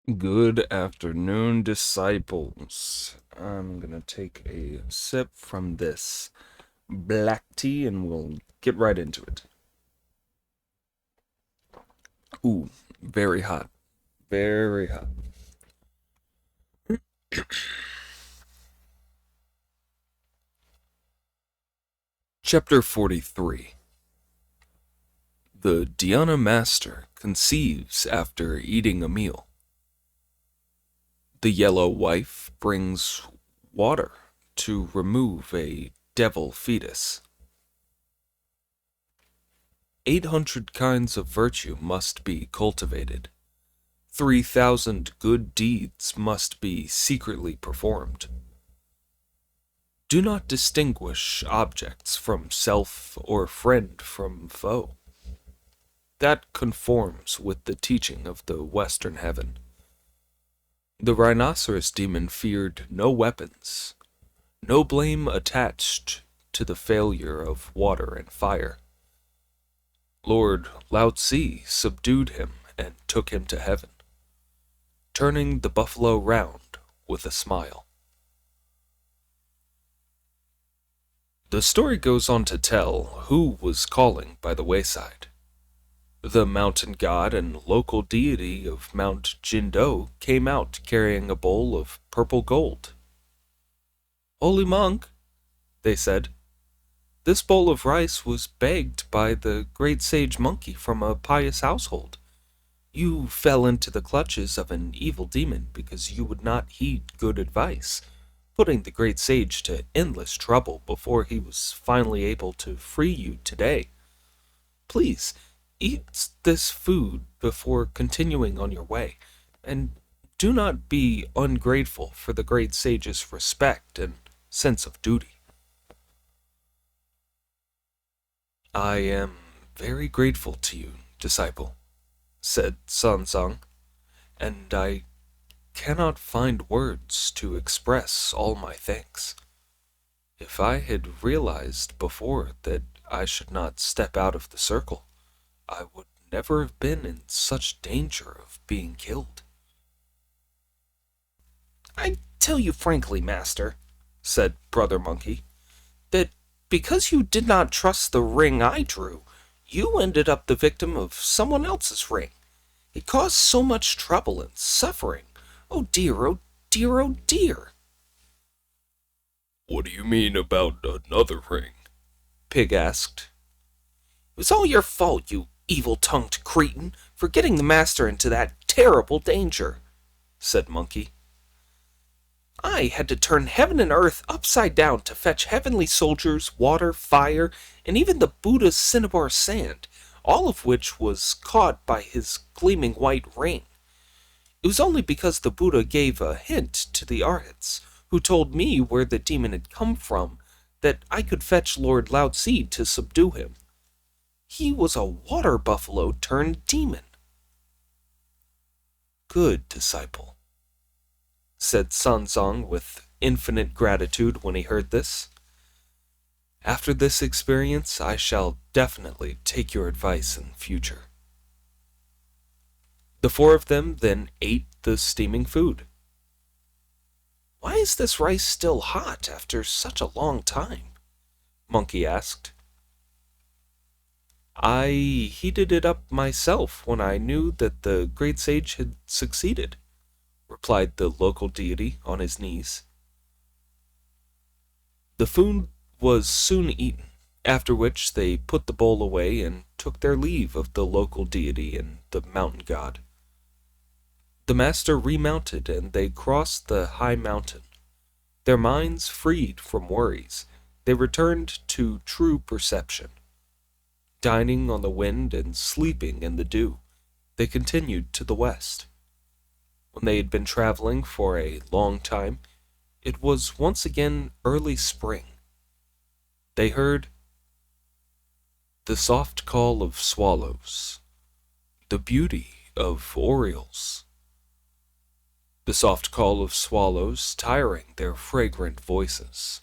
Good afternoon, disciples. I'm gonna take a sip from this black tea and we'll get right into it. Ooh, very hot. Very hot. Chapter 43. The Dhyana Master conceives after eating a meal. The yellow wife brings water to remove a devil fetus. 800 kinds of virtue must be cultivated. 3,000 good deeds must be secretly performed. Do not distinguish objects from self or friend from foe. That conforms with the teaching of the Western Heaven. The rhinoceros demon feared no weapons, no blame attached to the failure of water and fire. Lord Lao Tzu subdued him and took him to heaven, turning the buffalo round with a smile. The story goes on to tell who was calling by the wayside. The mountain god and local deity of Mount Jttw came out carrying a bowl of purple gold. "Holy monk," they said, "this bowl of rice was begged by the great sage monkey from a pious household. You fell into the clutches of an evil demon because you would not heed good advice, putting the great sage to endless trouble before he was finally able to free you today. Please, eat this food before continuing on your way, and do not be ungrateful for the great sage's respect and sense of duty." "I am very grateful to you, disciple," said Sanzang, "and I cannot find words to express all my thanks. If I had realized before that I should not step out of the circle, I would never have been in such danger of being killed." "I tell you frankly, master," said Brother Monkey, "that because you did not trust the ring I drew, you ended up the victim of someone else's ring. It caused so much trouble and suffering. Oh dear, oh dear, oh dear." "What do you mean about another ring?" Pig asked. "It was all your fault, you evil-tongued cretin, for getting the master into that terrible danger," said Monkey. "I had to turn heaven and earth upside down to fetch heavenly soldiers, water, fire, and even the Buddha's cinnabar sand, all of which was caught by his gleaming white ring. It was only because the Buddha gave a hint to the Arhats, who told me where the demon had come from, that I could fetch Lord Lao Tzu to subdue him. He was a water buffalo turned demon." "Good disciple," said Sanzong with infinite gratitude when he heard this. "After this experience, I shall definitely take your advice in future." The four of them then ate the steaming food. "Why is this rice still hot after such a long time?" Monkey asked. "I heated it up myself when I knew that the great sage had succeeded," replied the local deity on his knees. The food was soon eaten, after which they put the bowl away and took their leave of the local deity and the mountain god. The master remounted and they crossed the high mountain. Their minds freed from worries, they returned to true perception. Dining on the wind and sleeping in the dew, they continued to the west. When they had been traveling for a long time, it was once again early spring. They heard the soft call of swallows, the beauty of orioles, the soft call of swallows tiring their fragrant voices,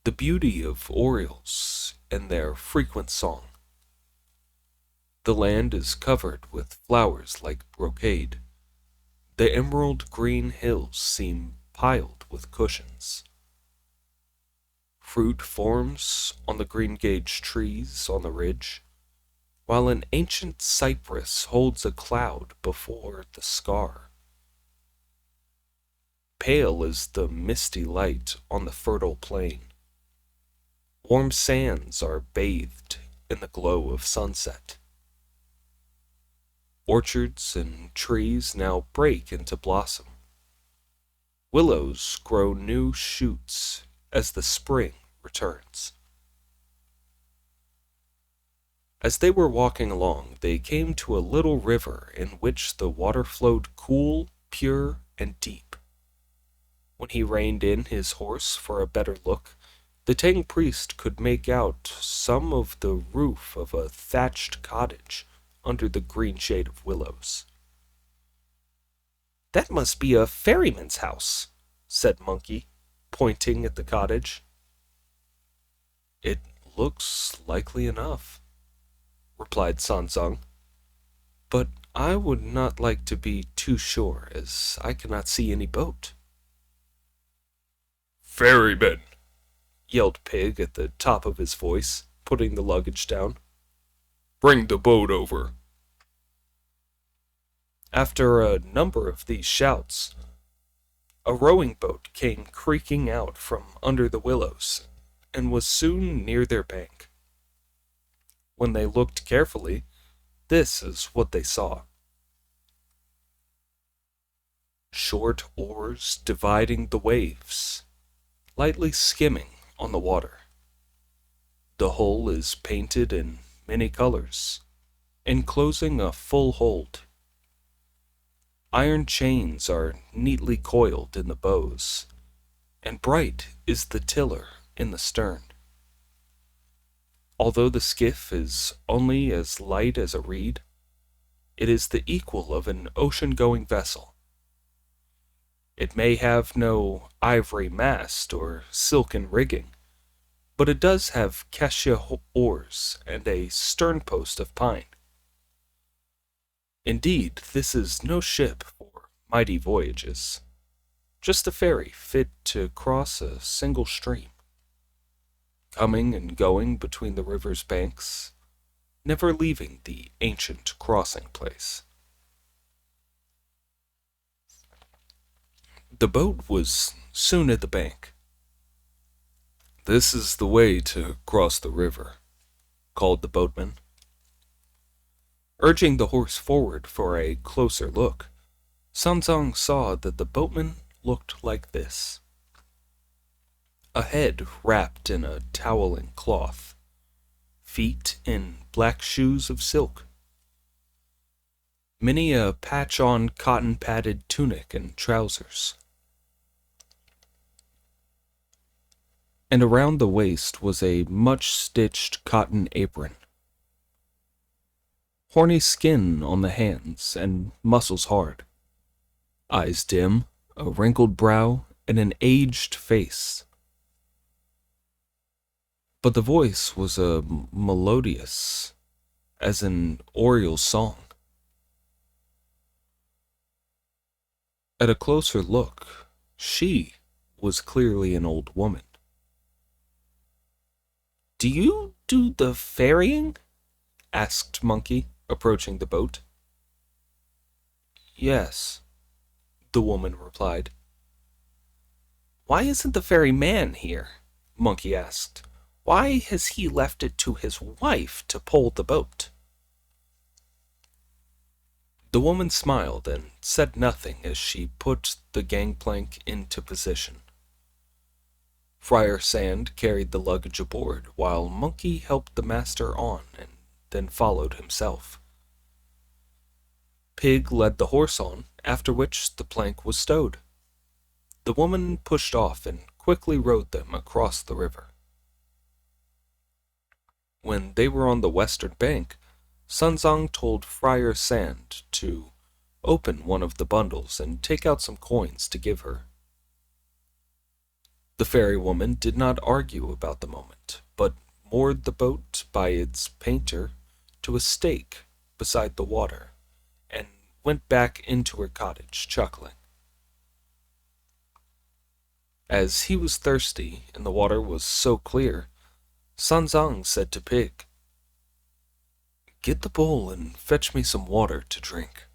the beauty of orioles and their frequent song. The land is covered with flowers like brocade. The emerald green hills seem piled with cushions. Fruit forms on the green-gage trees on the ridge, while an ancient cypress holds a cloud before the scar. Pale is the misty light on the fertile plain. Warm sands are bathed in the glow of sunset. Orchards and trees now break into blossom. Willows grow new shoots as the spring returns. As they were walking along, they came to a little river in which the water flowed cool, pure, and deep. When he reined in his horse for a better look, the Tang priest could make out some of the roof of a thatched cottage under the green shade of willows. "That must be a ferryman's house," said Monkey, pointing at the cottage. "It looks likely enough," replied Sanzang, "but I would not like to be too sure, as I cannot see any boat." "Ferryman!" yelled Pig at the top of his voice, putting the luggage down. "Bring the boat over." After a number of these shouts, a rowing boat came creaking out from under the willows and was soon near their bank. When they looked carefully, this is what they saw. Short oars dividing the waves, lightly skimming on the water. The hull is painted in many colors, enclosing a full hold. Iron chains are neatly coiled in the bows, and bright is the tiller in the stern. Although the skiff is only as light as a reed, it is the equal of an ocean-going vessel. It may have no ivory mast or silken rigging, but it does have cassia oars and a sternpost of pine. Indeed, this is no ship for mighty voyages, just a ferry fit to cross a single stream, coming and going between the river's banks, never leaving the ancient crossing place. The boat was soon at the bank. "This is the way to cross the river," called the boatman. Urging the horse forward for a closer look, Sanzang saw that the boatman looked like this. A head wrapped in a toweling cloth, feet in black shoes of silk, many a patch-on cotton-padded tunic and trousers. And around the waist was a much-stitched cotton apron. Horny skin on the hands and muscles hard. Eyes dim, a wrinkled brow, and an aged face. But the voice was melodious as an oriole song. At a closer look, she was clearly an old woman. "Do you do the ferrying?" asked Monkey, approaching the boat. "Yes," the woman replied. "Why isn't the ferryman here?" Monkey asked. "Why has he left it to his wife to pole the boat?" The woman smiled and said nothing as she put the gangplank into position. Friar Sand carried the luggage aboard, while Monkey helped the master on and then followed himself. Pig led the horse on, after which the plank was stowed. The woman pushed off and quickly rowed them across the river. When they were on the western bank, Sanzang told Friar Sand to open one of the bundles and take out some coins to give her. The ferrywoman did not argue about the moment, but moored the boat by its painter to a stake beside the water, and went back into her cottage, chuckling. As he was thirsty and the water was so clear, Sanzang said to Pig, "Get the bowl and fetch me some water to drink."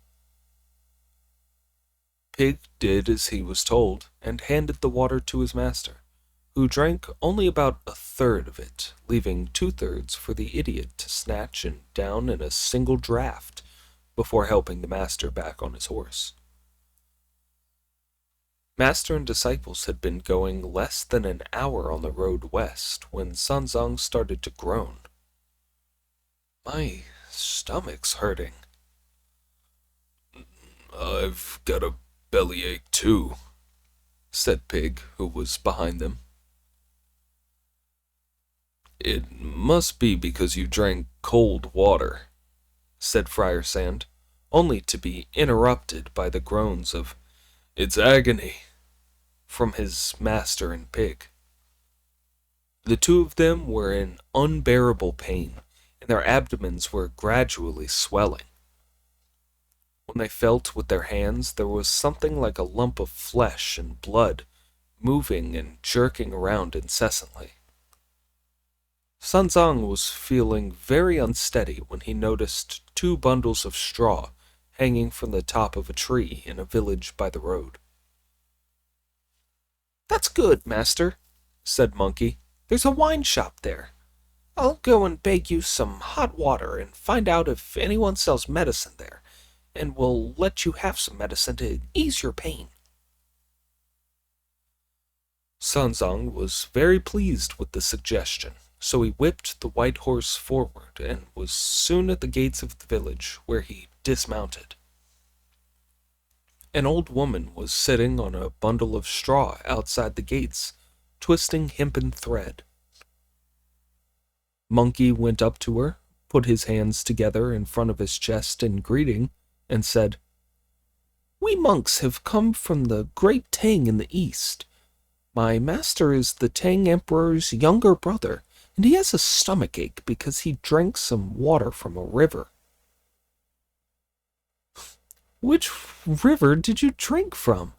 Pig did as he was told and handed the water to his master, who drank only about a third of it, leaving 2/3 for the idiot to snatch and down in a single draught before helping the master back on his horse. Master and disciples had been going less than an hour on the road west when Sanzang started to groan. "My stomach's hurting." I've got a bellyache too, said Pig, who was behind them. "It must be because you drank cold water," said Friar Sand, only to be interrupted by the groans of "It's agony" from his master and Pig. The two of them were in unbearable pain, and their abdomens were gradually swelling. When they felt with their hands, there was something like a lump of flesh and blood moving and jerking around incessantly. Sanzang was feeling very unsteady when he noticed 2 bundles of straw hanging from the top of a tree in a village by the road. "That's good, master," said Monkey. "There's a wine shop there. I'll go and beg you some hot water and find out if anyone sells medicine there, and will let you have some medicine to ease your pain." Sanzang was very pleased with the suggestion, so he whipped the white horse forward and was soon at the gates of the village, where he dismounted. An old woman was sitting on a bundle of straw outside the gates, twisting hempen thread. Monkey went up to her, put his hands together in front of his chest in greeting, and said, "We monks have come from the great Tang in the east. My master is the Tang Emperor's younger brother, and he has a stomach ache because he drank some water from a river." "Which river did you drink from?"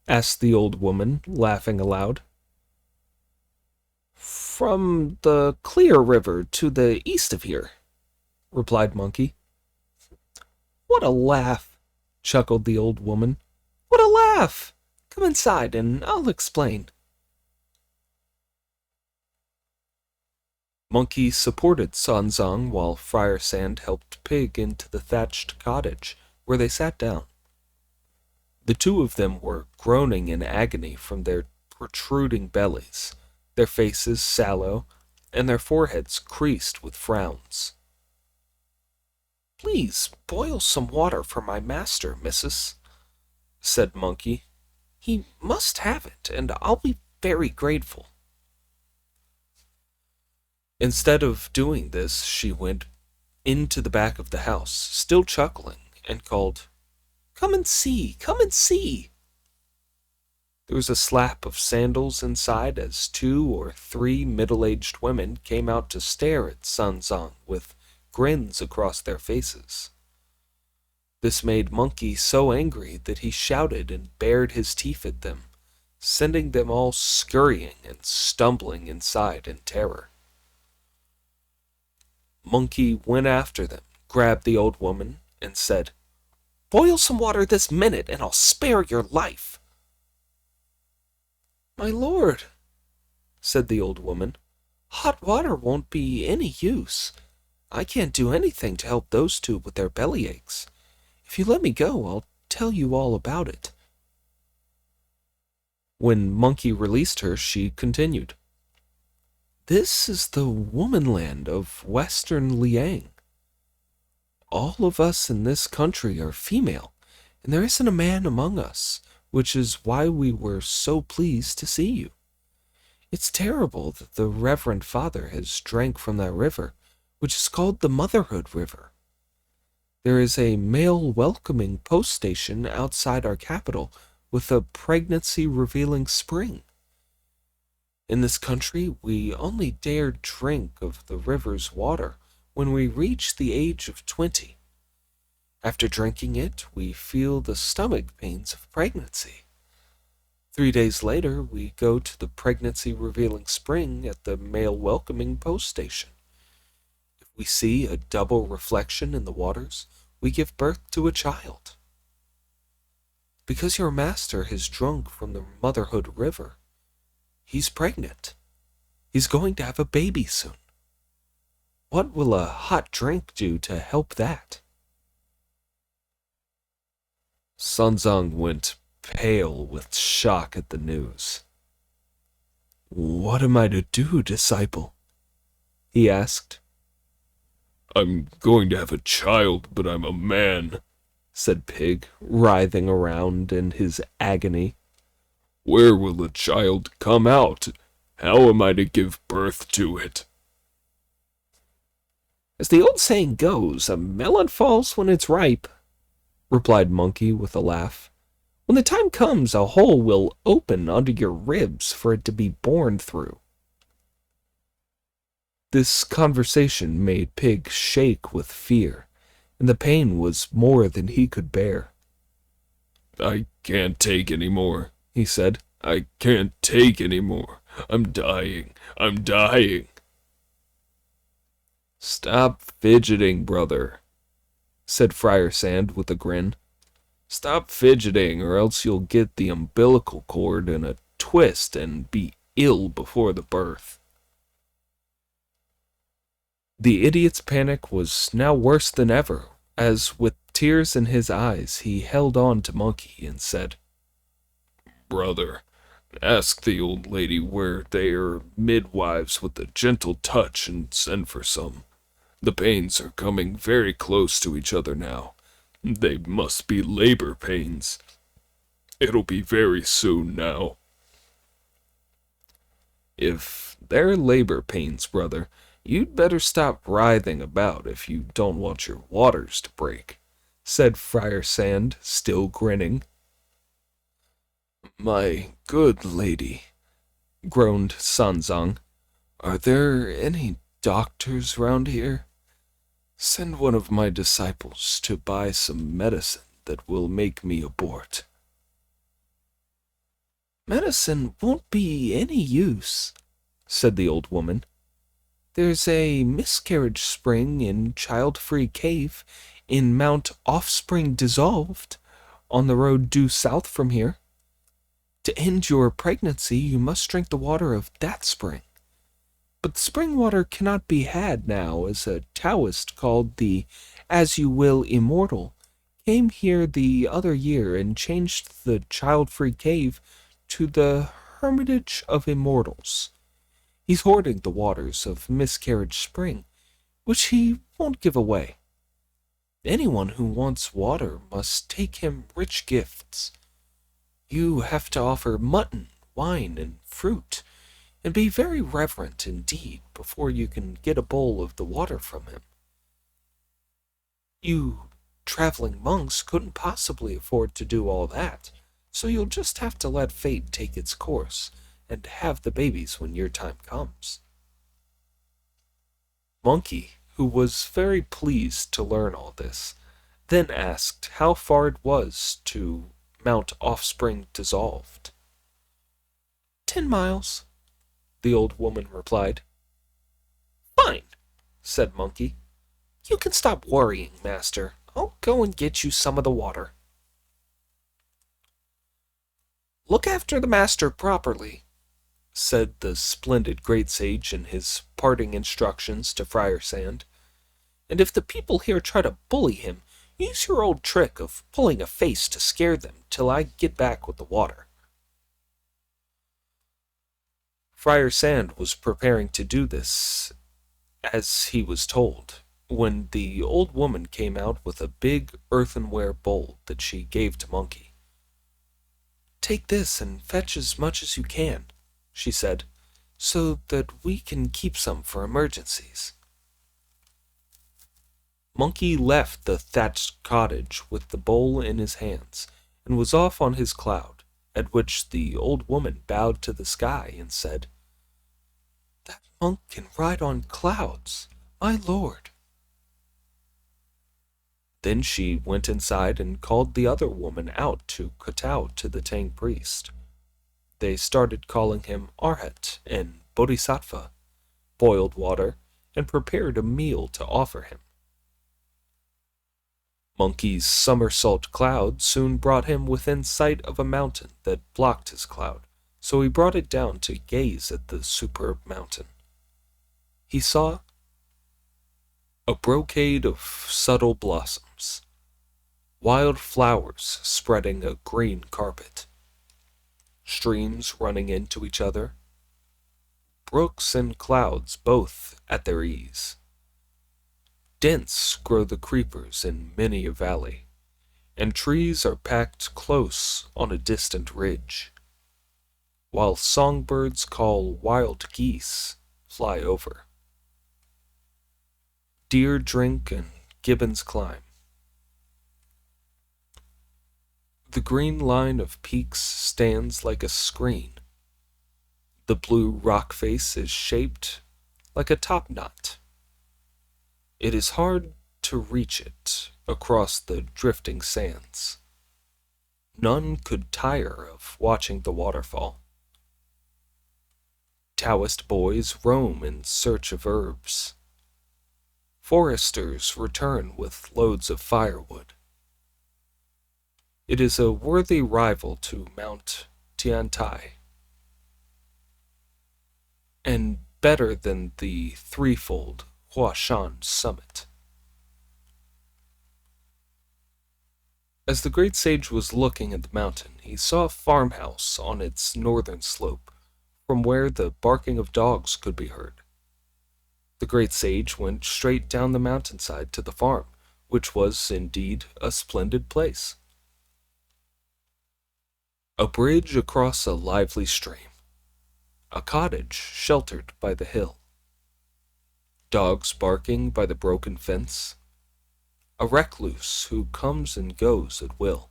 asked the old woman, laughing aloud. "From the Clear River to the east of here," replied Monkey. "What a laugh!" chuckled the old woman. "What a laugh! Come inside and I'll explain." Monkey supported Sanzang while Friar Sand helped Pig into the thatched cottage, where they sat down. The two of them were groaning in agony from their protruding bellies, their faces sallow, and their foreheads creased with frowns. "Please boil some water for my master, missus," said Monkey. "He must have it, and I'll be very grateful." Instead of doing this, she went into the back of the house, still chuckling, and called, "Come and see! Come and see!" There was a slap of sandals inside as 2 or 3 middle-aged women came out to stare at Sanzang with grins across their faces. This made Monkey so angry that he shouted and bared his teeth at them, sending them all scurrying and stumbling inside in terror. Monkey went after them, grabbed the old woman, and said, "Boil some water this minute, and I'll spare your life." "My lord," said the old woman, "hot water won't be any use. I can't do anything to help those 2 with their bellyaches. If you let me go, I'll tell you all about it." When Monkey released her, she continued, "This is the womanland of Western Liang. All of us in this country are female, and there isn't a man among us, which is why we were so pleased to see you. It's terrible that the Reverend Father has drank from that river, which is called the Motherhood River. There is a male welcoming post station outside our capital with a pregnancy-revealing spring. In this country, we only dare drink of the river's water when we reach the age of 20. After drinking it, we feel the stomach pains of pregnancy. 3 days later, we go to the pregnancy-revealing spring at the male-welcoming post station. If we see a double reflection in the waters, we give birth to a child. Because your master has drunk from the motherhood river, he's pregnant. He's going to have a baby soon. What will a hot drink do to help that? Sanzang went pale with shock at the news. What am I to do, disciple? He asked. I'm going to have a child, but I'm a man, said Pig, writhing around in his agony. Where will the child come out? How am I to give birth to it? As the old saying goes, a melon falls when it's ripe, replied Monkey with a laugh. When the time comes, a hole will open under your ribs for it to be born through. This conversation made Pig shake with fear, and the pain was more than he could bear. I can't take any more, he said. I can't take any more. I'm dying. I'm dying. Stop fidgeting, brother, said Friar Sand with a grin. Stop fidgeting, or else you'll get the umbilical cord in a twist and be ill before the birth. The idiot's panic was now worse than ever, as with tears in his eyes he held on to Monkey and said, Brother, ask the old lady where they are midwives with a gentle touch and send for some. The pains are coming very close to each other now. They must be labor pains. It'll be very soon now. If they're labor pains, brother, you'd better stop writhing about if you don't want your waters to break, said Friar Sand, still grinning. My good lady, groaned Sanzang, are there any doctors round here? Send one of my disciples to buy some medicine that will make me abort. Medicine won't be any use, said the old woman. There's a miscarriage spring in Child-Free Cave in Mount Offspring Dissolved, on the road due south from here. To end your pregnancy, you must drink the water of that spring. But the spring water cannot be had now, as a Taoist called the As-You-Will Immortal came here the other year and changed the Child-Free Cave to the Hermitage of Immortals. He's hoarding the waters of Miscarriage Spring, which he won't give away. Anyone who wants water must take him rich gifts. You have to offer mutton, wine, and fruit, and be very reverent indeed before you can get a bowl of the water from him. You traveling monks couldn't possibly afford to do all that, so you'll just have to let fate take its course and have the babies when your time comes. Monkey, who was very pleased to learn all this, then asked how far it was to Mount Offspring Dissolved. 10 miles, the old woman replied. Fine, said Monkey. You can stop worrying, master. I'll go and get you some of the water. Look after the master properly, said the splendid great sage in his parting instructions to Friar Sand. And if the people here try to bully him, use your old trick of pulling a face to scare them till I get back with the water. Friar Sand was preparing to do this, as he was told, when the old woman came out with a big earthenware bowl that she gave to Monkey. Take this and fetch as much as you can, she said, so that we can keep some for emergencies. Monkey left the thatched cottage with the bowl in his hands and was off on his cloud, at which the old woman bowed to the sky and said, That monk can ride on clouds, my lord. Then she went inside and called the other woman out to kowtow to the Tang priest. They started calling him Arhat and Bodhisattva, boiled water, and prepared a meal to offer him. Monkey's somersault cloud soon brought him within sight of a mountain that blocked his cloud, so he brought it down to gaze at the superb mountain. He saw a brocade of subtle blossoms, wild flowers spreading a green carpet, streams running into each other, brooks and clouds both at their ease. Dense grow the creepers in many a valley, and trees are packed close on a distant ridge, while songbirds call wild geese fly over. Deer drink and gibbons climb. The green line of peaks stands like a screen. The blue rock face is shaped like a topknot. It is hard to reach it across the drifting sands. None could tire of watching the waterfall. Taoist boys roam in search of herbs. Foresters return with loads of firewood. It is a worthy rival to Mount Tiantai, and better than the threefold Huashan summit. As the great sage was looking at the mountain, he saw a farmhouse on its northern slope, from where the barking of dogs could be heard. The great sage went straight down the mountainside to the farm, which was indeed a splendid place. A bridge across a lively stream, a cottage sheltered by the hill, dogs barking by the broken fence, a recluse who comes and goes at will.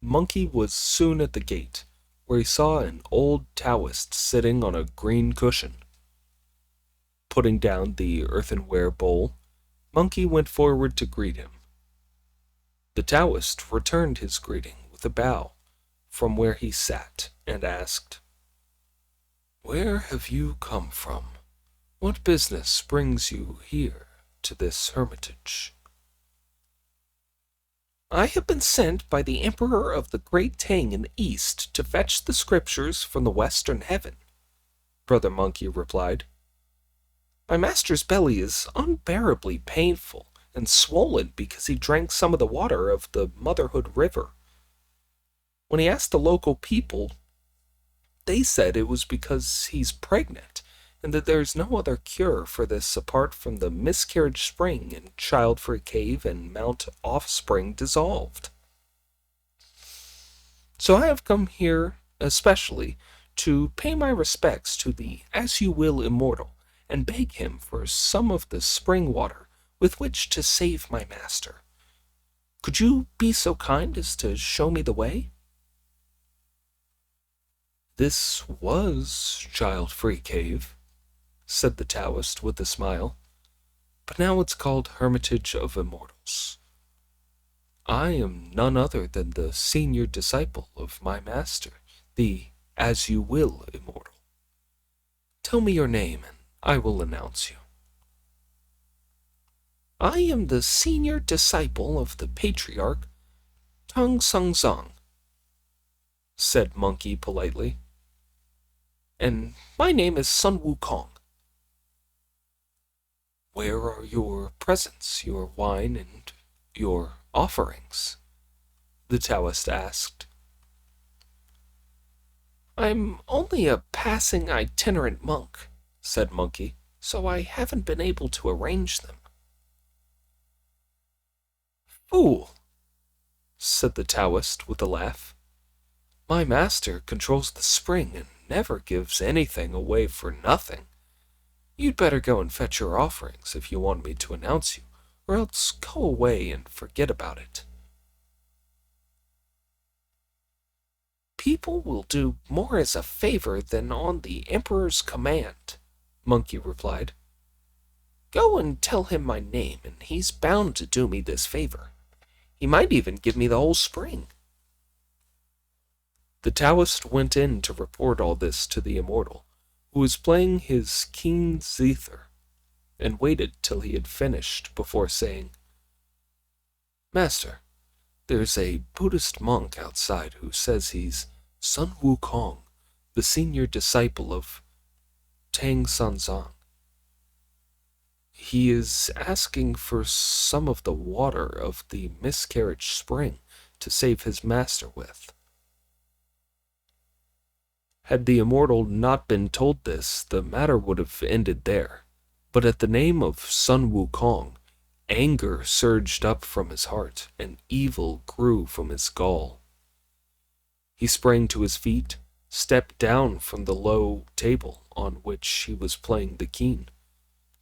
Monkey was soon at the gate, where he saw an old Taoist sitting on a green cushion. Putting down the earthenware bowl, Monkey went forward to greet him. The Taoist returned his greeting with a bow from where he sat and asked, "Where have you come from? What business brings you here to this hermitage?" "I have been sent by the Emperor of the Great Tang in the East to fetch the scriptures from the Western Heaven," Brother Monkey replied. "My master's belly is unbearably painful and swollen because he drank some of the water of the Motherhood River. When he asked the local people, they said it was because he's pregnant, and that there's no other cure for this apart from the miscarriage spring in child-free cave and Mount Offspring dissolved. So I have come here especially to pay my respects to the As You Will Immortal and beg him for some of the spring water with which to save my master. Could you be so kind as to show me the way?" "This was child-free cave," said the Taoist with a smile, "but now it's called Hermitage of Immortals. I am none other than the senior disciple of my master, the As You Will Immortal. Tell me your name, and I will announce you." "I am the senior disciple of the patriarch Tung Sung Zong," said Monkey politely, "and my name is Sun Wukong." "Where are your presents, your wine, and your offerings?" the Taoist asked. "I'm only a passing itinerant monk," said Monkey, "so I haven't been able to arrange them." "Fool," said the Taoist with a laugh. "My master controls the spring and never gives anything away for nothing. You'd better go and fetch your offerings if you want me to announce you, or else go away and forget about it." "People will do more as a favor than on the Emperor's command," Monkey replied. Go and tell him my name, and he's bound to do me this favor. He might even give me the whole spring." The Taoist went in to report all this to the immortal, who was playing his keen zither, and waited till he had finished before saying, "Master, there's a Buddhist monk outside who says he's Sun Wukong, the senior disciple of Tang Sanzang. He is asking for some of the water of the miscarriage spring to save his master with." Had the immortal not been told this, the matter would have ended there. But at the name of Sun Wukong, anger surged up from his heart, and evil grew from his gall. He sprang to his feet, stepped down from the low table on which he was playing the keen,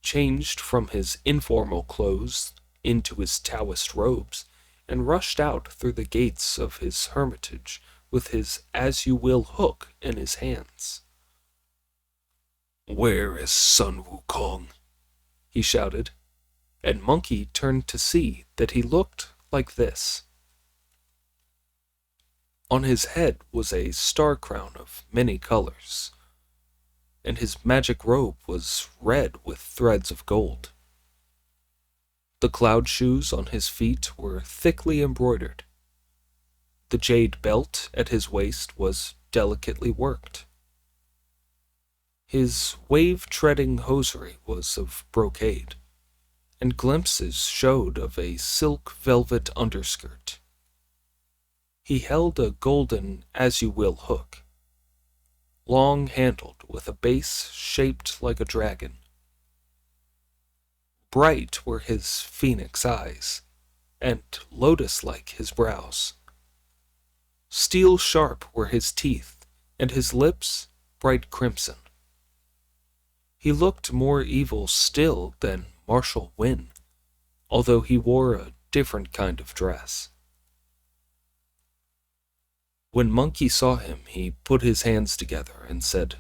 changed from his informal clothes into his Taoist robes, and rushed out through the gates of his hermitage with his as-you-will hook in his hands. "Where is Sun Wukong?" he shouted, and Monkey turned to see that he looked like this. On his head was a star crown of many colors, and his magic robe was red with threads of gold. The cloud shoes on his feet were thickly embroidered. The jade belt at his waist was delicately worked. His wave-treading hosiery was of brocade, and glimpses showed of a silk velvet underskirt. He held a golden as-you-will hook, long-handled with a base shaped like a dragon. Bright were his phoenix eyes, and lotus-like his brows. Steel-sharp were his teeth, and his lips bright crimson. He looked more evil still than Marshal Wynne, although he wore a different kind of dress. When Monkey saw him, he put his hands together and said,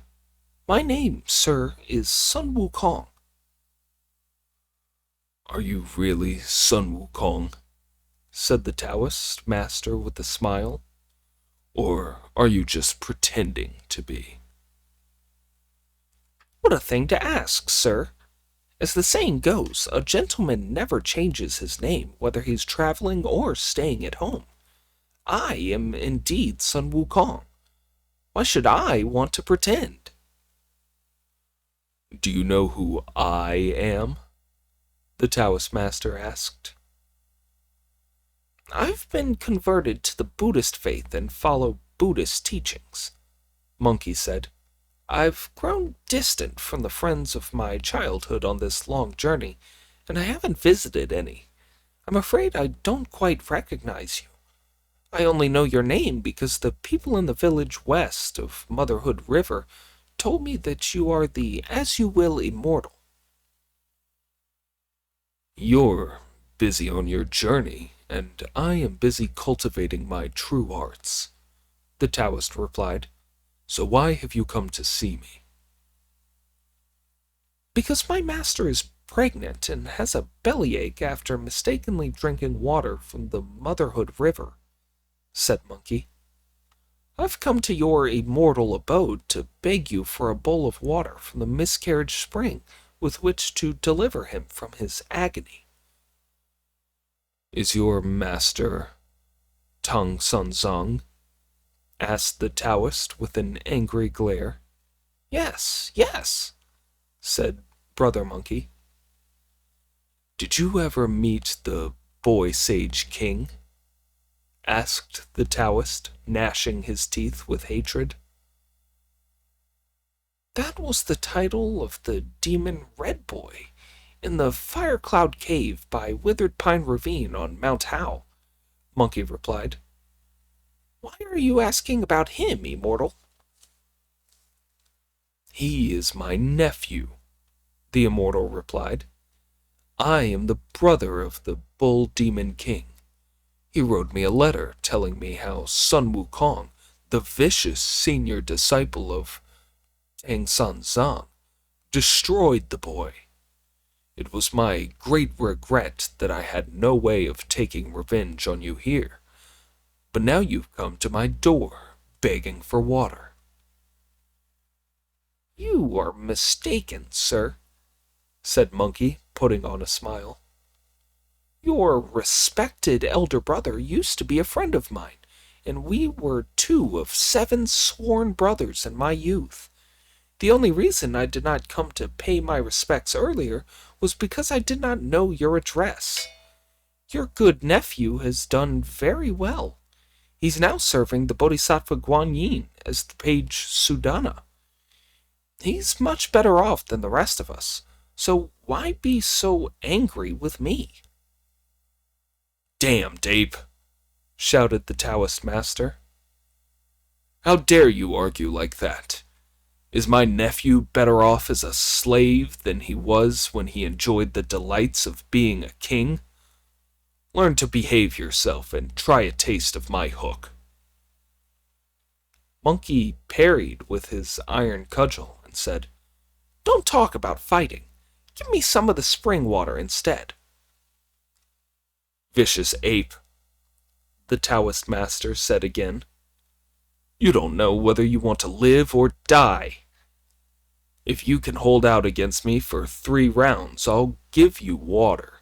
"My name, sir, is Sun Wukong." "Are you really Sun Wukong?" said the Taoist master with a smile. "Or are you just pretending to be?" "What a thing to ask, sir! As the saying goes, a gentleman never changes his name, whether he's traveling or staying at home. I am indeed Sun Wukong. Why should I want to pretend?" "Do you know who I am?" the Taoist master asked. "I've been converted to the Buddhist faith and follow Buddhist teachings," Monkey said. "I've grown distant from the friends of my childhood on this long journey, and I haven't visited any. I'm afraid I don't quite recognize you. I only know your name because the people in the village west of Motherhood River told me that you are the as-you-will immortal." "You're busy on your journey, and I am busy cultivating my true arts," the Taoist replied. "So why have you come to see me?" "Because my master is pregnant and has a bellyache after mistakenly drinking water from the Motherhood River," said Monkey. "I've come to your immortal abode to beg you for a bowl of water from the miscarriage spring with which to deliver him from his agony." "Is your master Tang Sanzang?" asked the Taoist with an angry glare. Yes, yes," said Brother Monkey. "Did you ever meet the Boy Sage King?" asked the Taoist, gnashing his teeth with hatred. "That was the title of the demon Red Boy in the Fire Cloud Cave by Withered Pine Ravine on Mount Howe," Monkey replied. "Why are you asking about him, immortal?" "He is my nephew," the immortal replied. "I am the brother of the Bull Demon King. He wrote me a letter telling me how Sun Wukong, the vicious senior disciple of Tang Sanzang, destroyed the boy. It was my great regret that I had no way of taking revenge on you here, but now you've come to my door, begging for water." "You are mistaken, sir," said Monkey, putting on a smile. "Your respected elder brother used to be a friend of mine, and we were 2 of 7 sworn brothers in my youth. The only reason I did not come to pay my respects earlier was because I did not know your address. Your good nephew has done very well. He's now serving the Bodhisattva Guanyin as the page Sudana. He's much better off than the rest of us, so why be so angry with me?" "Damned ape!" shouted the Taoist master. "How dare you argue like that? Is my nephew better off as a slave than he was when he enjoyed the delights of being a king? Learn to behave yourself and try a taste of my hook." Monkey parried with his iron cudgel and said, "Don't talk about fighting. Give me some of the spring water instead." "Vicious ape," the Taoist master said again. "You don't know whether you want to live or die. If you can hold out against me for 3 rounds, I'll give you water.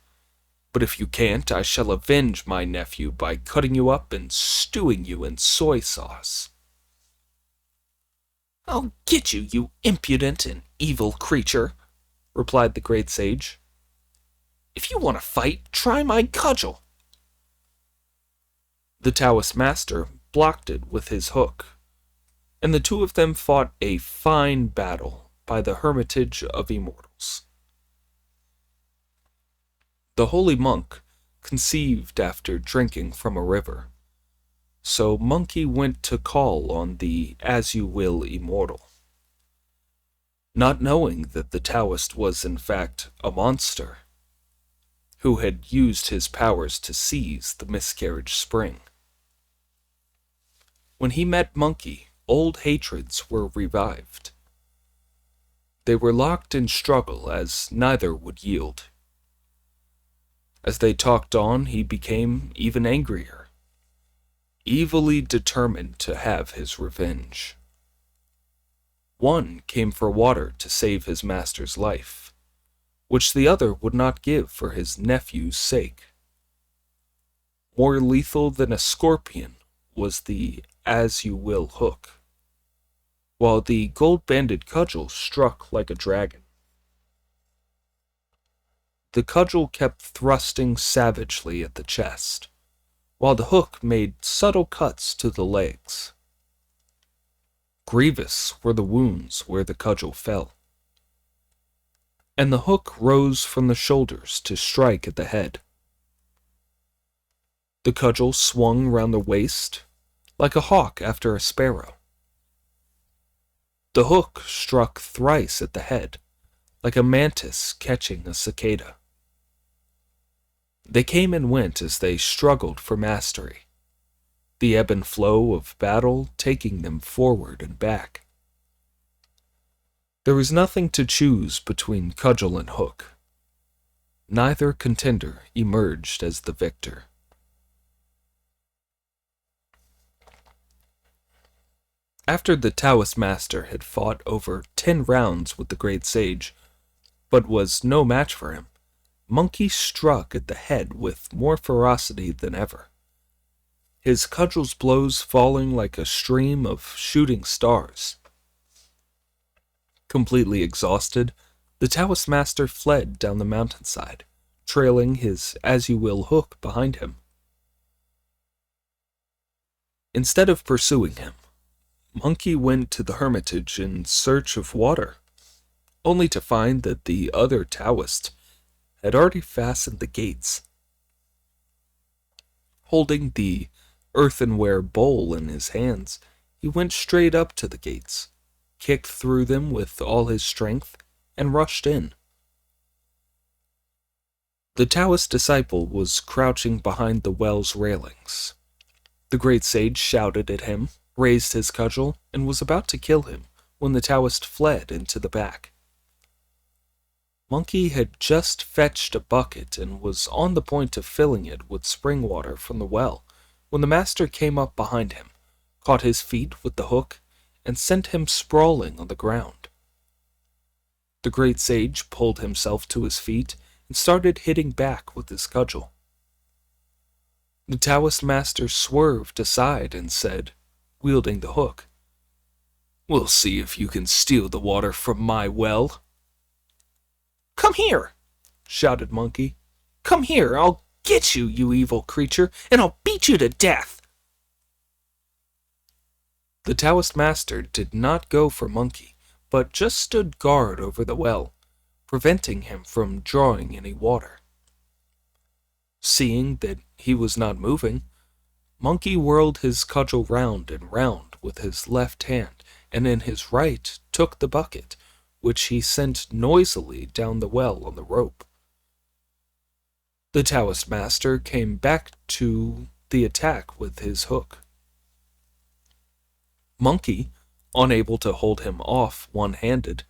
But if you can't, I shall avenge my nephew by cutting you up and stewing you in soy sauce." "I'll get you, you impudent and evil creature," replied the great sage. "If you want to fight, try my cudgel." The Taoist master blocked it with his hook, and the 2 of them fought a fine battle by the hermitage of immortals. The holy monk conceived after drinking from a river, so Monkey went to call on the as-you-will immortal. Not knowing that the Taoist was in fact a monster, who had used his powers to seize the miscarriage spring. When he met Monkey, old hatreds were revived. They were locked in struggle as neither would yield. As they talked on, he became even angrier, evilly determined to have his revenge. One came for water to save his master's life, which the other would not give for his nephew's sake. More lethal than a scorpion was the as-you-will hook, while the gold-banded cudgel struck like a dragon. The cudgel kept thrusting savagely at the chest, while the hook made subtle cuts to the legs. Grievous were the wounds where the cudgel fell, and the hook rose from the shoulders to strike at the head. The cudgel swung round the waist like a hawk after a sparrow. The hook struck thrice at the head, like a mantis catching a cicada. They came and went as they struggled for mastery, the ebb and flow of battle taking them forward and back. There was nothing to choose between cudgel and hook. Neither contender emerged as the victor. After the Taoist master had fought over 10 rounds with the great sage, but was no match for him, Monkey struck at the head with more ferocity than ever, his cudgel's blows falling like a stream of shooting stars. Completely exhausted, the Taoist master fled down the mountainside, trailing his as-you-will hook behind him. Instead of pursuing him, Monkey went to the hermitage in search of water, only to find that the other Taoist had already fastened the gates. Holding the earthenware bowl in his hands, he went straight up to the gates, kicked through them with all his strength, and rushed in. The Taoist disciple was crouching behind the well's railings. The great sage shouted at him, raised his cudgel, and was about to kill him when the Taoist fled into the back. Monkey had just fetched a bucket and was on the point of filling it with spring water from the well when the master came up behind him, caught his feet with the hook, and sent him sprawling on the ground. The great sage pulled himself to his feet and started hitting back with his cudgel. The Taoist master swerved aside and said, wielding the hook, "We'll see if you can steal the water from my well." "Come here!" shouted Monkey. "Come here! I'll get you, you evil creature, and I'll beat you to death!" The Taoist master did not go for Monkey, but just stood guard over the well, preventing him from drawing any water. Seeing that he was not moving, Monkey whirled his cudgel round and round with his left hand, and in his right took the bucket, which he sent noisily down the well on the rope. The Taoist master came back to the attack with his hook. Monkey, unable to hold him off one-handed,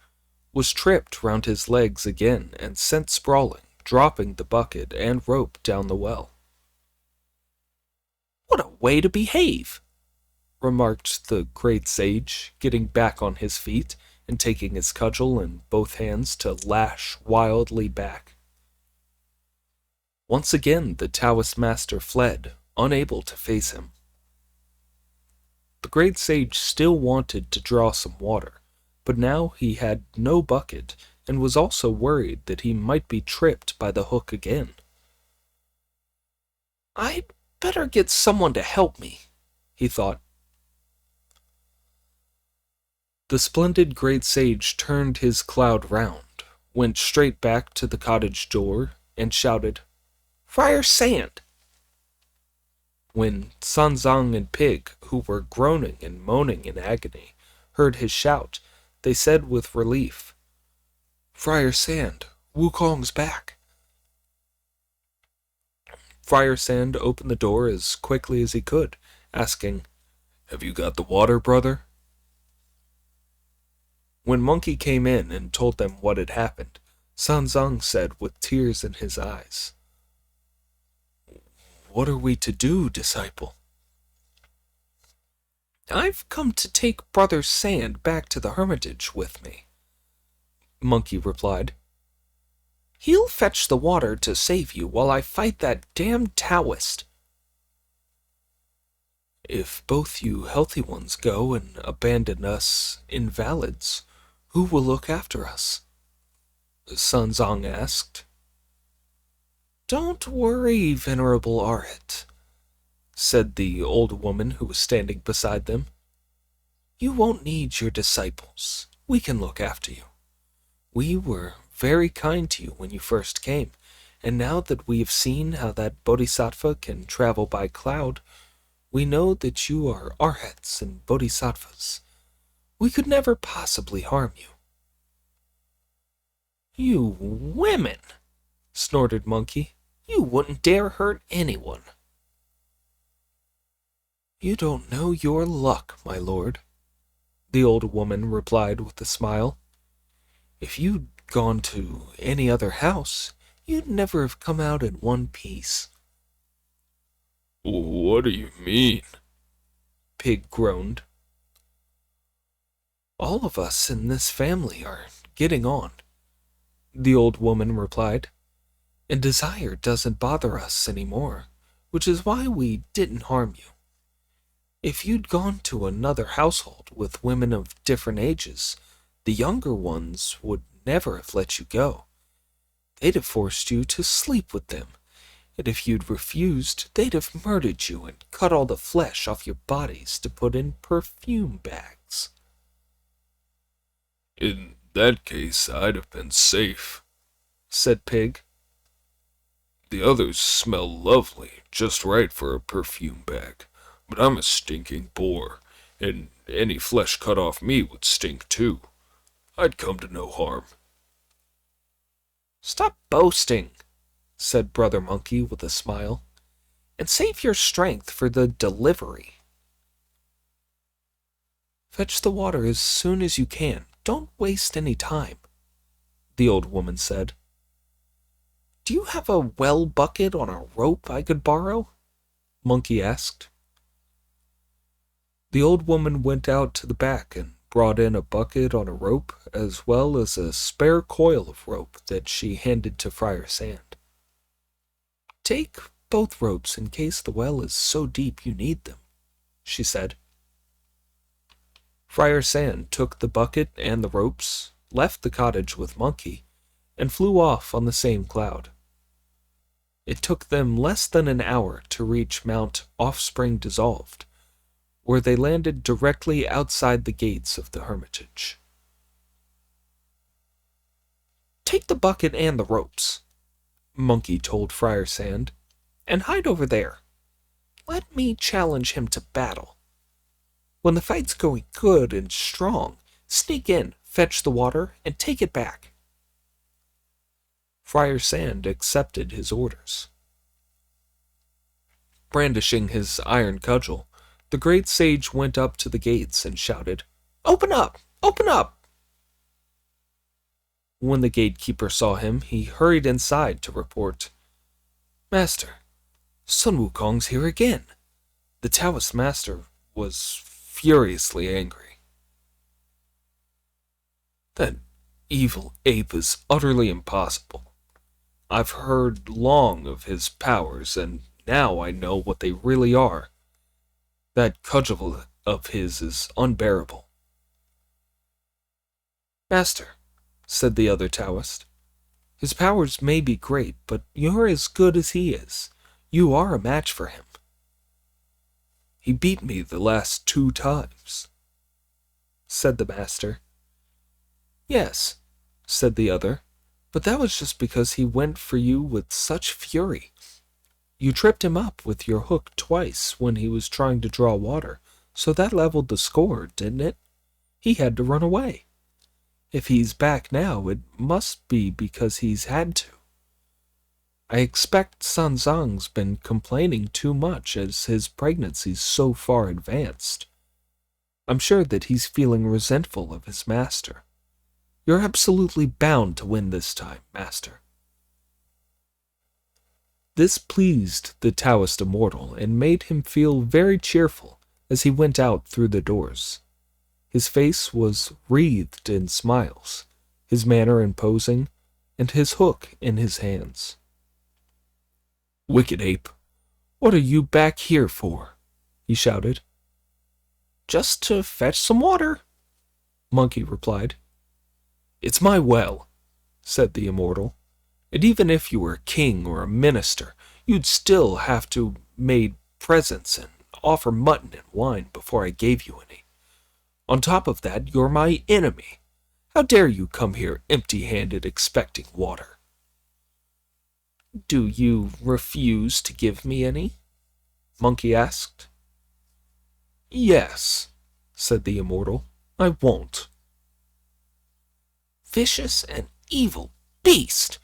was tripped round his legs again and sent sprawling, dropping the bucket and rope down the well. "What a way to behave!" remarked the great sage, getting back on his feet and taking his cudgel in both hands to lash wildly back. Once again the Taoist master fled, unable to face him. The great sage still wanted to draw some water, but now he had no bucket and was also worried that he might be tripped by the hook again. "I'd better get someone to help me," he thought. The splendid great sage turned his cloud round, went straight back to the cottage door, and shouted, "Friar Sand!" When Sanzang and Pig, who were groaning and moaning in agony, heard his shout, they said with relief, "Friar Sand, Wukong's back." Friar Sand opened the door as quickly as he could, asking, "Have you got the water, brother?" When Monkey came in and told them what had happened, Sanzang said with tears in his eyes, "What are we to do, disciple?" "I've come to take Brother Sand back to the hermitage with me," Monkey replied. "He'll fetch the water to save you while I fight that damned Taoist." "If both you healthy ones go and abandon us invalids, who will look after us?" Sanzang asked. "Don't worry, Venerable Arhat," said the old woman who was standing beside them. "You won't need your disciples. We can look after you. We were very kind to you when you first came, and now that we have seen how that bodhisattva can travel by cloud, we know that you are arhats and bodhisattvas. We could never possibly harm you." "You women!" snorted Monkey. "You wouldn't dare hurt anyone." "You don't know your luck, my lord," the old woman replied with a smile. "If you'd gone to any other house, you'd never have come out in one piece." "What do you mean?" Pig groaned. "All of us in this family are getting on," the old woman replied, "and desire doesn't bother us anymore, which is why we didn't harm you. If you'd gone to another household with women of different ages, the younger ones would never have let you go. They'd have forced you to sleep with them, and if you'd refused, they'd have murdered you and cut all the flesh off your bodies to put in perfume bags." "In that case, I'd have been safe," said Pig. "The others smell lovely, just right for a perfume bag, but I'm a stinking boar, and any flesh cut off me would stink too. I'd come to no harm." "Stop boasting," said Brother Monkey with a smile, "and save your strength for the delivery." "Fetch the water as soon as you can. Don't waste any time," the old woman said. Do you have a well bucket on a rope I could borrow? Monkey asked. The old woman went out to the back and brought in a bucket on a rope as well as a spare coil of rope that she handed to Friar Sand. Take both ropes in case the well is so deep you need them, she said. Friar Sand took the bucket and the ropes, left the cottage with Monkey, and flew off on the same cloud. It took them less than an hour to reach Mount Offspring Dissolved, where they landed directly outside the gates of the hermitage. Take the bucket and the ropes, Monkey told Friar Sand, and hide over there. Let me challenge him to battle. When the fight's going good and strong, sneak in, fetch the water, and take it back. Friar Sand accepted his orders. Brandishing his iron cudgel, the great sage went up to the gates and shouted, "Open up! Open up!" When the gatekeeper saw him, he hurried inside to report, "Master, Sun Wukong's here again." The Taoist master was furiously angry. "That evil ape is utterly impossible. I've heard long of his powers, and now I know what they really are. That cudgel of his is unbearable." "Master," said the other Taoist, "his powers may be great, but you're as good as he is. You are a match for him." "He beat me the last 2 times," said the master. "Yes," said the other, "but that was just because he went for you with such fury. You tripped him up with your hook twice when he was trying to draw water, so that leveled the score, didn't it? He had to run away. If he's back now, it must be because he's had to. I expect San Zhang's been complaining too much as his pregnancy's so far advanced. I'm sure that he's feeling resentful of his master. You're absolutely bound to win this time, master." This pleased the Taoist immortal and made him feel very cheerful as he went out through the doors. His face was wreathed in smiles, his manner imposing, and his hook in his hands. "Wicked ape, what are you back here for?" he shouted. "Just to fetch some water," Monkey replied. "It's my well," said the immortal, "and even if you were a king or a minister, you'd still have to make presents and offer mutton and wine before I gave you any. On top of that, you're my enemy. How dare you come here empty-handed expecting water?" "Do you refuse to give me any?" Monkey asked. "Yes," said the immortal, "I won't." "Vicious and evil beast!"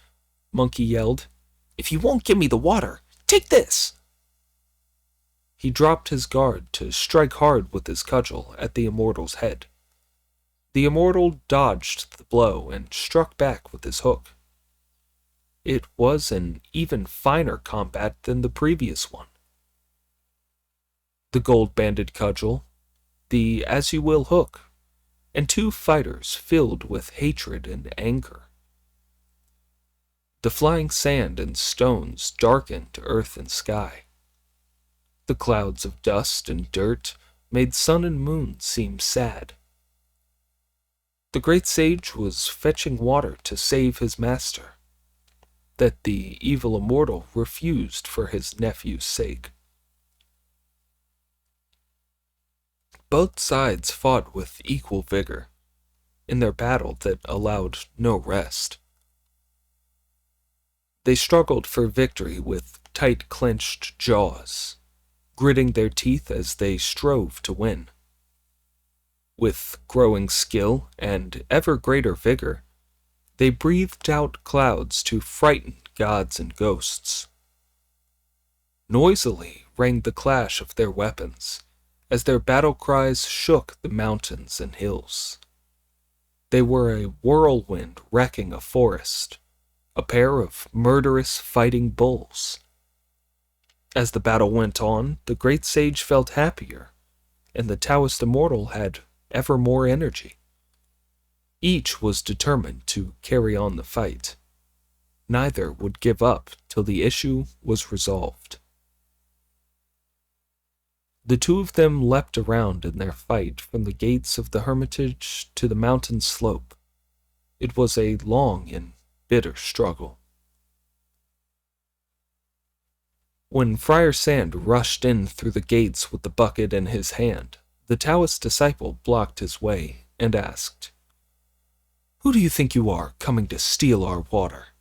Monkey yelled. "If you won't give me the water, take this!" He dropped his guard to strike hard with his cudgel at the immortal's head. The immortal dodged the blow and struck back with his hook. It was an even finer combat than the previous one. The gold-banded cudgel, the as-you-will hook, and 2 fighters filled with hatred and anger. The flying sand and stones darkened earth and sky. The clouds of dust and dirt made sun and moon seem sad. The great sage was fetching water to save his master, that the evil immortal refused for his nephew's sake. Both sides fought with equal vigor, in their battle that allowed no rest. They struggled for victory with tight-clenched jaws, gritting their teeth as they strove to win. With growing skill and ever greater vigor, they breathed out clouds to frighten gods and ghosts. Noisily rang the clash of their weapons, as their battle cries shook the mountains and hills. They were a whirlwind wrecking a forest, a pair of murderous fighting bulls. As the battle went on, the great sage felt happier, and the Taoist immortal had ever more energy. Each was determined to carry on the fight. Neither would give up till the issue was resolved. The two of them leapt around in their fight from the gates of the hermitage to the mountain slope. It was a long and bitter struggle. When Friar Sand rushed in through the gates with the bucket in his hand, the Taoist disciple blocked his way and asked, "Who do you think you are, coming to steal our water?"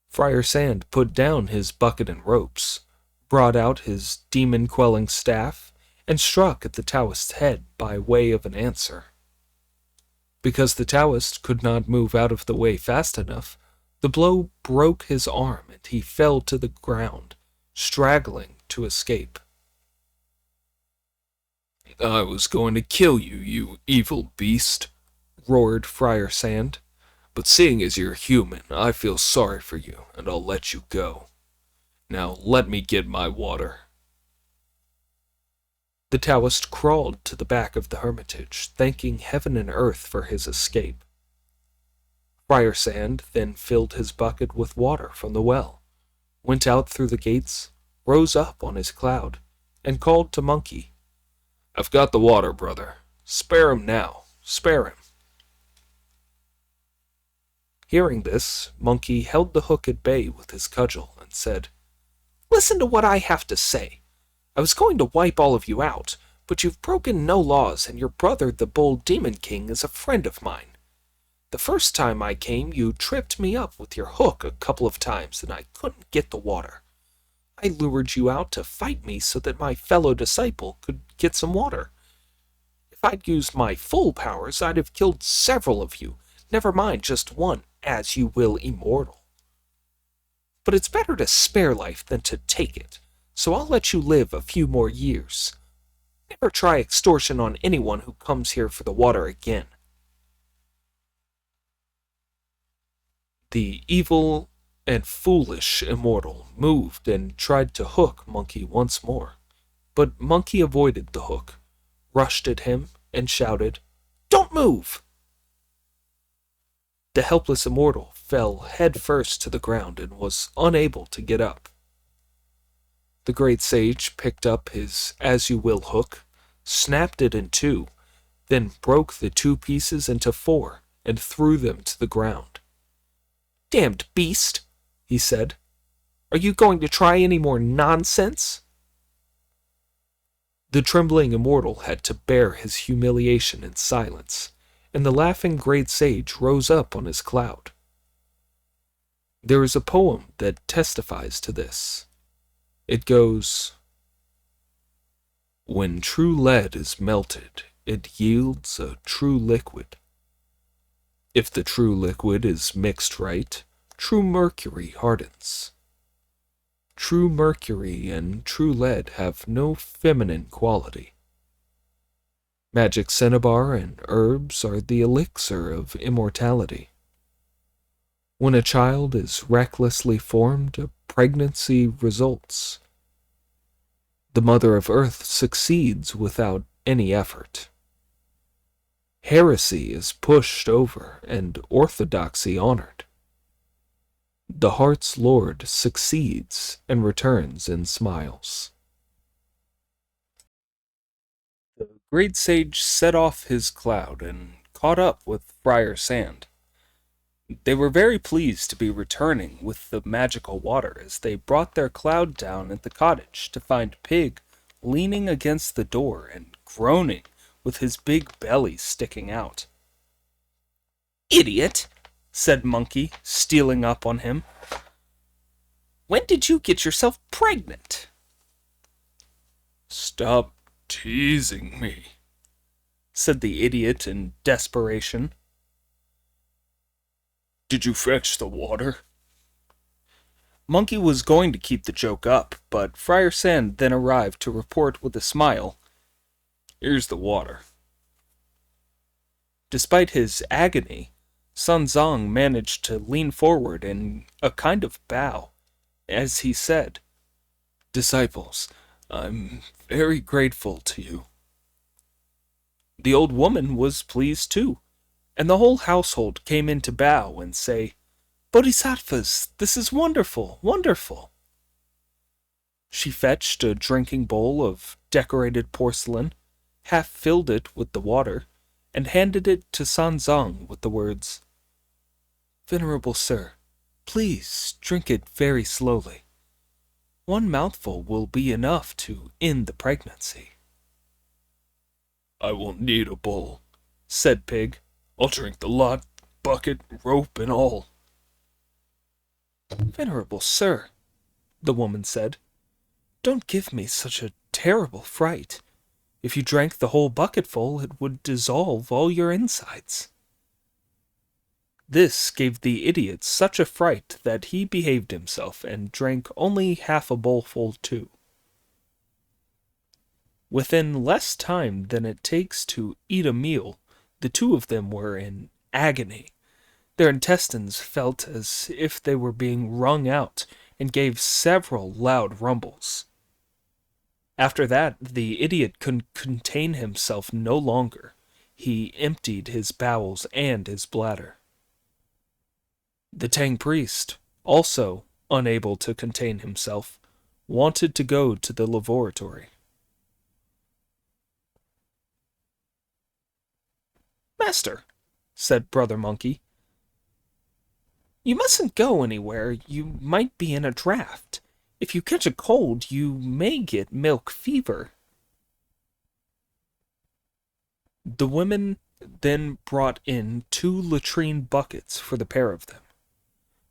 Friar Sand put down his bucket and ropes, brought out his demon-quelling staff, and struck at the Taoist's head by way of an answer. Because the Taoist could not move out of the way fast enough, the blow broke his arm and he fell to the ground, straggling to escape. "I was going to kill you, you evil beast," roared Friar Sand. "But seeing as you're human, I feel sorry for you, and I'll let you go. Now let me get my water." The Taoist crawled to the back of the hermitage, thanking heaven and earth for his escape. Friar Sand then filled his bucket with water from the well, went out through the gates, rose up on his cloud, and called to Monkey. "I've got the water, brother. Spare him now. Spare him." Hearing this, Monkey held the hook at bay with his cudgel and said, "Listen to what I have to say. I was going to wipe all of you out, but you've broken no laws, and your brother, the Bull Demon King, is a friend of mine. The first time I came, you tripped me up with your hook a couple of times, and I couldn't get the water. I lured you out to fight me so that my fellow disciple could get some water. If I'd used my full powers, I'd have killed several of you, never mind just one, as you will, immortal. But it's better to spare life than to take it, so I'll let you live a few more years. Never try extortion on anyone who comes here for the water again." The evil and foolish immortal moved and tried to hook Monkey once more, but Monkey avoided the hook, rushed at him, and shouted, "Don't move!" The helpless immortal fell head-first to the ground and was unable to get up. The great sage picked up his as-you-will hook, snapped it in two, then broke the two pieces into four and threw them to the ground. "Damned beast," he said. "Are you going to try any more nonsense?" The trembling immortal had to bear his humiliation in silence, and the laughing great sage rose up on his cloud. There is a poem that testifies to this. It goes, "When true lead is melted, it yields a true liquid. If the true liquid is mixed right, true mercury hardens. True mercury and true lead have no feminine quality. Magic cinnabar and herbs are the elixir of immortality. When a child is recklessly formed, a pregnancy results. The Mother of Earth succeeds without any effort. Heresy is pushed over and orthodoxy honored. The heart's Lord succeeds and returns in smiles." The great sage set off his cloud and caught up with Friar Sand. They were very pleased to be returning with the magical water as they brought their cloud down at the cottage to find Pig leaning against the door and groaning with his big belly sticking out. "Idiot," said Monkey, stealing up on him. "When did you get yourself pregnant?" "Stop teasing me," said the idiot in desperation. "Did you fetch the water?" Monkey was going to keep the joke up, but Friar Sand then arrived to report with a smile, "Here's the water." Despite his agony, Sanzong managed to lean forward in a kind of bow, as he said, "Disciples, I'm very grateful to you." The old woman was pleased too, and the whole household came in to bow and say, "Bodhisattvas, this is wonderful, wonderful." She fetched a drinking bowl of decorated porcelain, half filled it with the water, and handed it to Sanzong with the words, "Venerable sir, please drink it very slowly. One mouthful will be enough to end the pregnancy." I won't need a bowl, said Pig. I'll drink the lot, bucket, rope, and all. "Venerable sir," the woman said, "don't give me such a terrible fright. If you drank the whole bucketful, it would dissolve all your insides." This gave the idiot such a fright that he behaved himself and drank only half a bowlful too. Within less time than it takes to eat a meal, the two of them were in agony. Their intestines felt as if they were being wrung out and gave several loud rumbles. After that, the idiot could contain himself no longer. He emptied his bowels and his bladder. The Tang priest, also unable to contain himself, wanted to go to the laboratory. "Master," said Brother Monkey, "you mustn't go anywhere. You might be in a draft. If you catch a cold, you may get milk fever." The women then brought in 2 latrine buckets for the pair of them.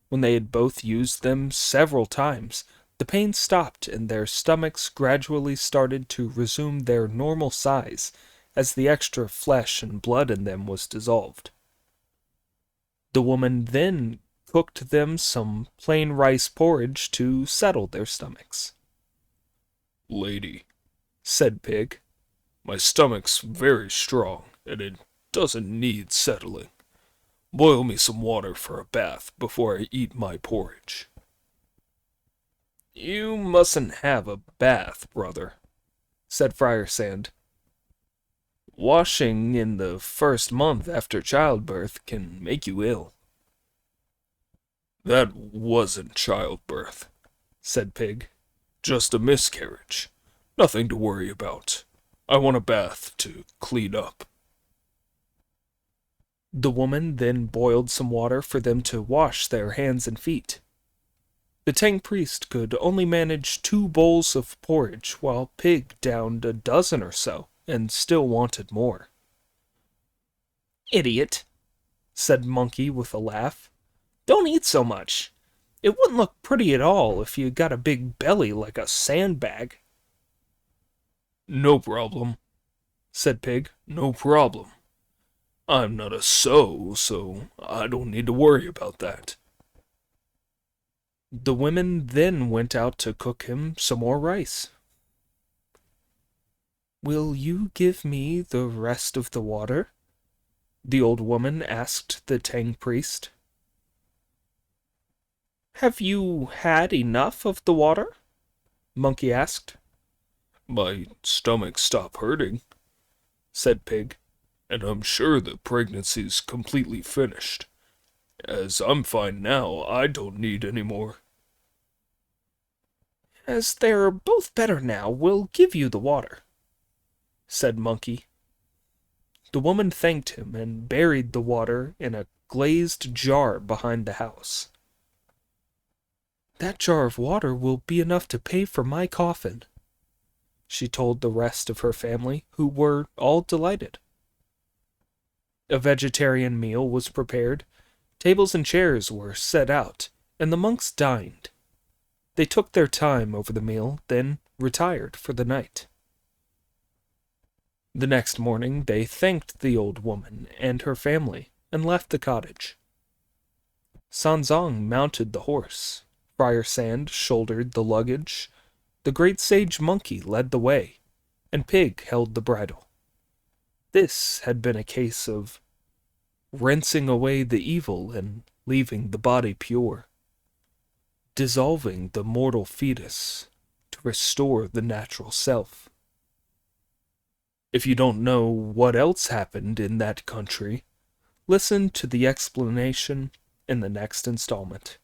When they had both used them several times, the pain stopped and their stomachs gradually started to resume their normal size as the extra flesh and blood in them was dissolved. The woman then cooked them some plain rice porridge to settle their stomachs. Lady, said Pig, my stomach's very strong, and it doesn't need settling. Boil me some water for a bath before I eat my porridge. You mustn't have a bath, brother, said Friar Sand. Washing in the first month after childbirth can make you ill. That wasn't childbirth, said Pig. Just a miscarriage. Nothing to worry about. I want a bath to clean up. The woman then boiled some water for them to wash their hands and feet. The Tang priest could only manage 2 bowls of porridge, while Pig downed a dozen or so, and still wanted more. "Idiot," said Monkey with a laugh. "Don't eat so much. It wouldn't look pretty at all if you got a big belly like a sandbag." No problem, said Pig. No problem. I'm not a so I don't need to worry about that. The women then went out to cook him some more rice. "Will you give me the rest of the water?" the old woman asked the Tang priest. "Have you had enough of the water?" Monkey asked. My stomach stopped hurting, said Pig, and I'm sure the pregnancy's completely finished. As I'm fine now, I don't need any more. "As they're both better now, we'll give you the water," said Monkey. The woman thanked him and buried the water in a glazed jar behind the house. "That jar of water will be enough to pay for my coffin," she told the rest of her family, who were all delighted. A vegetarian meal was prepared, tables and chairs were set out, and the monks dined. They took their time over the meal, then retired for the night. The next morning they thanked the old woman and her family and left the cottage. Sanzong mounted the horse, Friar Sand shouldered the luggage, the great sage Monkey led the way, and Pig held the bridle. This had been a case of rinsing away the evil and leaving the body pure, dissolving the mortal fetus to restore the natural self. If you don't know what else happened in that country, listen to the explanation in the next installment.